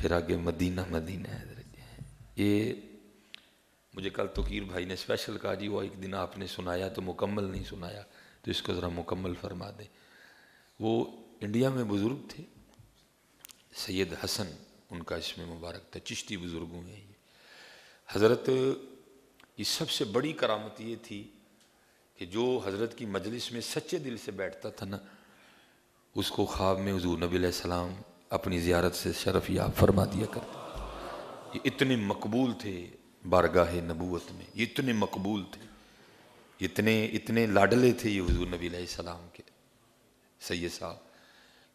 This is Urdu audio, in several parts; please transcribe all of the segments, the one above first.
پھر آگے مدینہ مدینہ ہے حضرت۔ یہ مجھے کل توقیر بھائی نے اسپیشل کہا جی وہ ایک دن آپ نے سنایا تو مکمل نہیں سنایا، تو اس کو ذرا مکمل فرما دیں۔ وہ انڈیا میں بزرگ تھے، سید حسن ان کا اسم مبارک تھا، چشتی بزرگوں میں یہ حضرت کی سب سے بڑی کرامت یہ تھی کہ جو حضرت کی مجلس میں سچے دل سے بیٹھتا تھا نا، اس کو خواب میں حضور نبی علیہ السلام اپنی زیارت سے شرف یاب فرما دیا کرتے۔ یہ اتنے مقبول تھے بارگاہ نبوت میں، یہ اتنے مقبول تھے، اتنے لاڈلے تھے یہ حضور نبی علیہ السلام کے سید صاحب،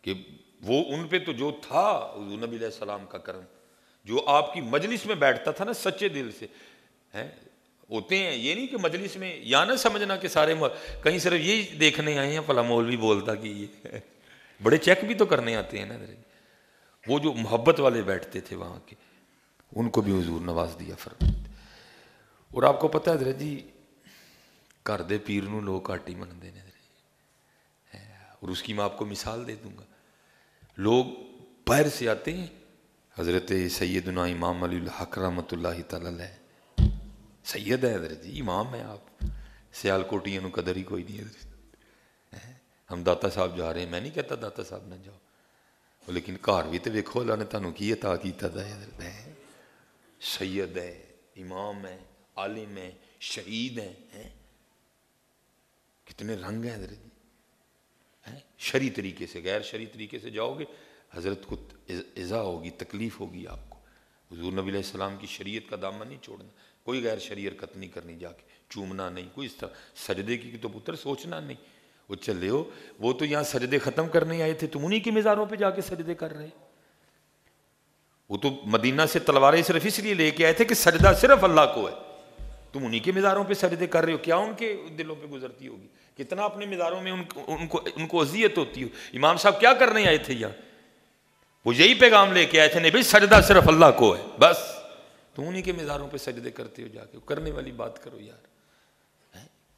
کہ وہ ان پہ تو جو تھا حضور نبی علیہ السلام کا کرم، جو آپ کی مجلس میں بیٹھتا تھا نا سچے دل سے، ہوتے ہیں یہ نہیں کہ مجلس میں یا نہ سمجھنا کہ سارے کہیں صرف یہی دیکھنے آئے ہیں فلاں مولوی بولتا کہ یہ بڑے چیک بھی تو کرنے آتے ہیں نا۔ وہ جو محبت والے بیٹھتے تھے وہاں کے، ان کو بھی حضور نواز دیا فرماتے۔ اور آپ کو پتہ ہے حضرت جی گھر دے پیر نو لوگ گھٹ ہی منتے ہیں، اور اس کی میں آپ کو مثال دے دوں گا۔ لوگ باہر سے آتے ہیں، حضرت سیدنا امام علی الحق رحمۃ اللہ تعالی علیہ سید ہے حضرت جی، امام ہے آپ، سیال کوٹیاں نو قدر ہی کوئی نہیں حضرت۔ ہم داتا صاحب جا رہے ہیں، میں نہیں کہتا داتا صاحب نہ جاؤ، لیکن گھر بھی تو ویکھو اللہ نے تانوں کی عطا کیتا ہے حضرت، سید ہے، امام ہے، عالم ہے، شہید ہیں، کتنے رنگ ہیں حضرت جی۔ شرعی طریقے سے، غیر شرعی طریقے سے جاؤ گے حضرت کو ایذا ہوگی، تکلیف ہوگی آپ کو۔ حضور نبی علیہ السلام کی شریعت کا دامن نہیں چھوڑنا، کوئی غیر شرعی حرکت نہیں کرنی، جا کے چومنا نہیں، کوئی اس طرح سجدے کی تو پتر سوچنا نہیں۔ وہ چلے ہو، وہ تو یہاں سجدے ختم کرنے آئے تھے، تم انہی کی مزاروں پہ جا کے سجدے کر رہے۔ وہ تو مدینہ سے تلواریں صرف اس لیے لے کے آئے تھے کہ سجدہ صرف اللہ کو ہے، تم انہی کے مزاروں پہ سجدے کر رہے ہو، کیا ان کے دلوں پہ گزرتی ہوگی، کتنا اپنے مزاروں میں ان کو اذیت ہوتی ہو۔ امام صاحب کیا کرنے آئے تھے یہاں؟ وہ یہی پیغام لے کے آئے تھے، نہیں بھائی سجدہ صرف اللہ کو ہے بس، تم انہی کے مزاروں پہ سجدے کرتے ہو، جا کے کرنے والی بات کرو یار۔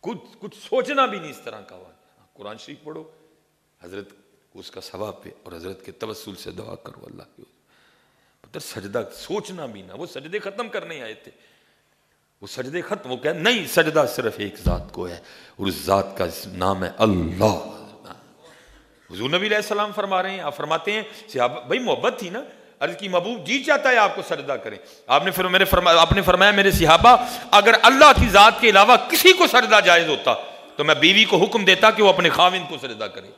کچھ سوچنا بھی نہیں اس طرح کا ہوا۔ قرآن شریف پڑھو، حضرت اس کا ثواب پہ، اور حضرت کے توسل سے دعا کرو اللہ کی۔ پتر سجدہ سوچنا بھی نہ، وہ سجدے ختم کرنے آئے تھے، وہ سجدے ختم، وہ کہ نہیں سجدہ صرف ایک ذات کو ہے، اور اس ذات کا نام ہے اللہ۔ حضور نبی علیہ السلام فرما رہے ہیں، آپ فرماتے ہیں صحابہ، بھائی محبت تھی نا، عرض کی محبوب جی چاہتا ہے آپ کو سجدہ کریں۔ آپ نے فرمایا میرے صحابہ اگر اللہ کی ذات کے علاوہ کسی کو سجدہ جائز ہوتا تو میں بیوی کو حکم دیتا کہ وہ اپنے خاوند کو سجدہ کرے۔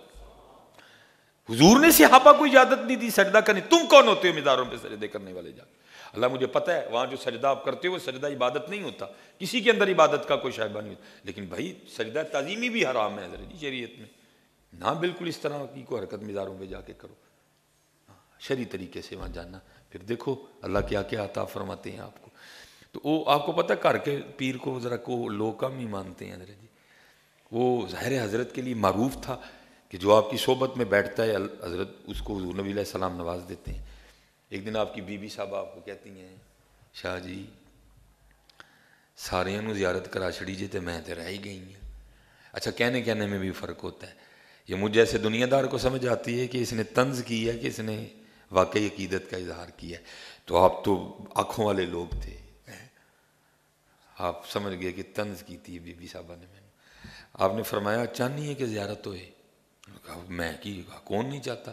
حضور نے صحابہ کو اجازت نہیں دی سجدہ کرنے، تم کون ہوتے ہو مزاروں پہ سجدے کرنے والے؟ جا اللہ مجھے پتہ ہے وہاں جو سجدہ آپ کرتے ہو وہ سجدہ عبادت نہیں ہوتا، کسی کے اندر عبادت کا کوئی شائبہ نہیں ہوتا، لیکن بھائی سجدہ تعظیمی بھی حرام ہے حضرت جی شریعت میں، نہ بالکل اس طرح کی کوئی حرکت مزاروں پہ جا کے کرو، شرعی طریقے سے وہاں جانا۔ پھر دیکھو اللہ کیا کیا عطا فرماتے ہیں آپ کو۔ تو وہ آپ کو پتہ گھر کے پیر کو ذرا کو لوگ کم ہی مانتے ہیں حضرت جی، وہ ظاہر حضرت کے لیے معروف تھا کہ جو آپ کی صحبت میں بیٹھتا ہے حضرت اس کو حضور نبی علیہ السلام نواز دیتے ہیں۔ ایک دن آپ کی بی بی صاحبہ آپ کو کہتی ہیں شاہ جی سارے انہوں زیارت کرا چھڑی جی تے میں تے رہ ہی گئی ہیں۔ اچھا کہنے میں بھی فرق ہوتا ہے، یہ مجھ جیسے دنیا دار کو سمجھ آتی ہے کہ اس نے طنز کی ہے کہ اس نے واقعی عقیدت کا اظہار کیا ہے، تو آپ تو آنکھوں والے لوگ تھے، آپ سمجھ گئے کہ طنز کی تھی بی بی صاحبہ نے۔ میں نے آپ نے فرمایا چاہنی ہے کہ زیارت ہوئے؟ میں کی کون نہیں چاہتا۔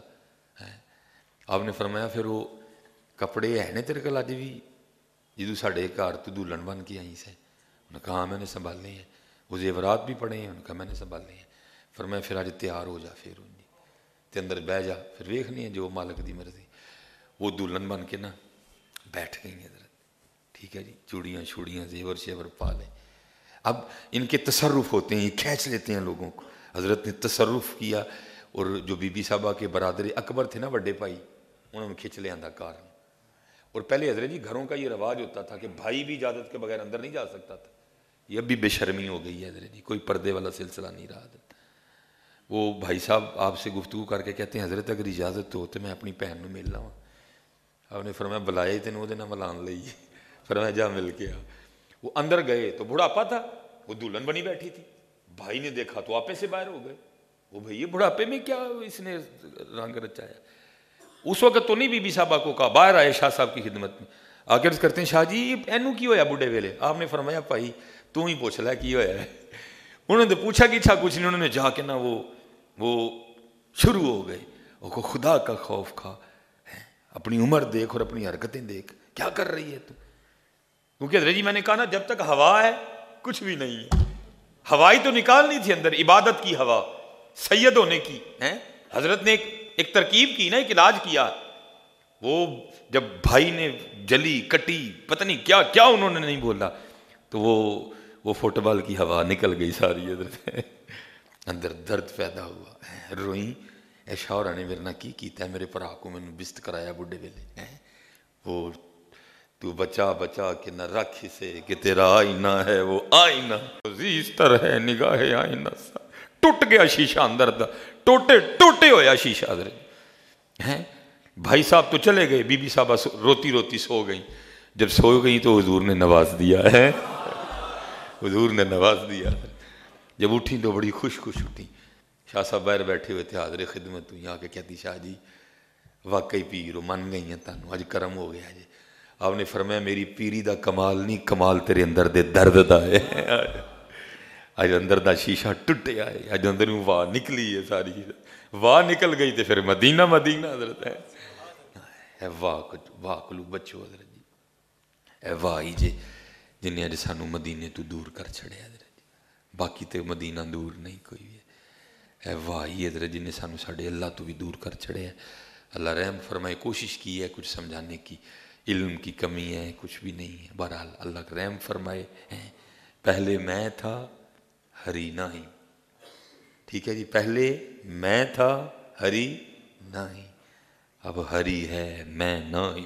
آپ نے فرمایا پھر وہ کپڑے ہے نے تیرے کل اج بھی جدو ساڈے گھر تو دلہن بن کے آئی سے؟ انہوں نے کہا ہاں میں نے سنبھالے ہیں، وہ زیورات بھی پڑے ہیں؟ انہوں نے کہا میں نے سنبھالے ہیں۔ فرمایا پھر اج تیار ہو جا، پھر تے اندر بہ جا، پھر ویکھنی ہے جو مالک دی مرضی۔ وہ دلہن بن کے نا بیٹھ گئی حضرت، ٹھیک ہے جی، چوڑیاں شوڑیاں زیور شیور پا لیں۔ اب ان کے تصرف ہوتے ہیں، یہ کھینچ لیتے ہیں لوگوں کو۔ حضرت نے تصرف کیا، اور جو بی بی صاحبہ کے برادر اکبر تھے نا بڑے بھائی، انہوں نے کھینچ لے آندہ کار۔ اور پہلے حضرت جی گھروں کا یہ رواج ہوتا تھا کہ بھائی بھی اجازت کے بغیر اندر نہیں جا سکتا تھا، یہ اب بھی بے شرمی ہو گئی ہے حضرت جی، کوئی پردے والا سلسلہ نہیں رہا حضرت۔ وہ بھائی صاحب آپ سے گفتگو کر کے کہتے ہیں حضرت اگر اجازت ہو تو میں اپنی بہن نو ملنا ہوں۔ آپ نے فرمایا بلائے تینوں دے نہ ملان لئیے، فرمایا جا مل کے آ۔ وہ اندر گئے تو بڑھاپا تھا، وہ دلہن بنی بیٹھی تھی، بھائی نے دیکھا تو آپے سے باہر ہو گئے، وہ بھئی یہ بڑھاپے میں کیا اس نے رنگ رچایا؟ اس وقت تو نہیں بی بی صاحبہ کو کہا، باہر آئے شاہ صاحب کی خدمت میں آ کے عرض کرتے ہیں شاہ جی اینو کی ہویا بڈھے ویلے؟ آپ نے فرمایا بھائی تو ہی پوچھ لے کی ہویا ہے۔ انہوں نے پوچھا کہ تھا کچھ نہیں، انہوں نے جا کے نا وہ شروع ہو گئے، وہ کو خدا کا خوف کھا، اپنی عمر دیکھ اور اپنی حرکتیں دیکھ، کیا کر رہی ہے تو؟ کیونکہ حضرت جی میں نے کہا نا جب تک ہوا ہے کچھ بھی نہیں ہے، ہوا ہی تو نکالنی تھی اندر، عبادت کی ہوا، سید ہونے کی ہیں۔ حضرت نے ایک ترکیب کی نا، ایک علاج کیا، وہ جب بھائی نے جلی کٹی پتہ نہیں کیا کیا انہوں نے نہیں بولا، تو وہ فٹ بال کی ہوا نکل گئی ساری، حضرت اندر درد پیدا ہوا، روئیں اے شوہرہ نے میرے نہ کی کیتا ہے، میرے پر کو میں نے بست کرایا بڈھے ویلے، وہ تو بچا بچا کے نہ رکھ اسے کہ تیرا آئینہ ہے وہ آئینہ عزیزتر ہے نگاہ آئینہ سا، ٹوٹ گیا شیشہ اندر دا، ٹوٹے ہویا شیشہ حضرت ہیں۔ بھائی صاحب تو چلے گئے، بی بی صاحبہ روتی روتی سو گئیں، جب سو گئیں تو حضور نے نواز دیا ہے، حضور نے نواز دیا، جب اٹھیں تو بڑی خوش اٹھیں۔ شاہ صاحب باہر بیٹھے ہوئے تھے، حاضر خدمت ہوئی، آ کے کہتی شاہ جی واقعی پیرو من گئی ہیں تانوں، اج کرم ہو گیا جی۔ آپ نے فرمایا میری پیری دا کمال نہیں، کمال تیرے اندر دے درد دا ہے، اج اندر دا شیشہ ٹوٹیا ہے، اج اندر واہ نکلی ہے، ساری واہ نکل گئی تے پھر مدینہ حضرت ہے، واہ کلو بچو حضرت جی، اے واہ ہی جے جنہیں اج سانو مدینے تو دور کر چھڑے حضرت جی، باقی تے مدینہ دور نہیں کوئی بھی ہے، اے واہ ہی حضرت جنہیں سانو ساڑھے اللہ تو بھی دور کر چھڑے ہے۔ اللہ رحم فرمائے، کوشش کی ہے کچھ سمجھانے کی، علم کی کمی ہے، کچھ بھی نہیں ہے، بہرحال اللہ رحم فرمائے۔ پہلے میں تھا ہری نہیں، ٹھیک ہے جی، پہلے میں تھا ہری نہیں، اب ہری ہے میں نہیں۔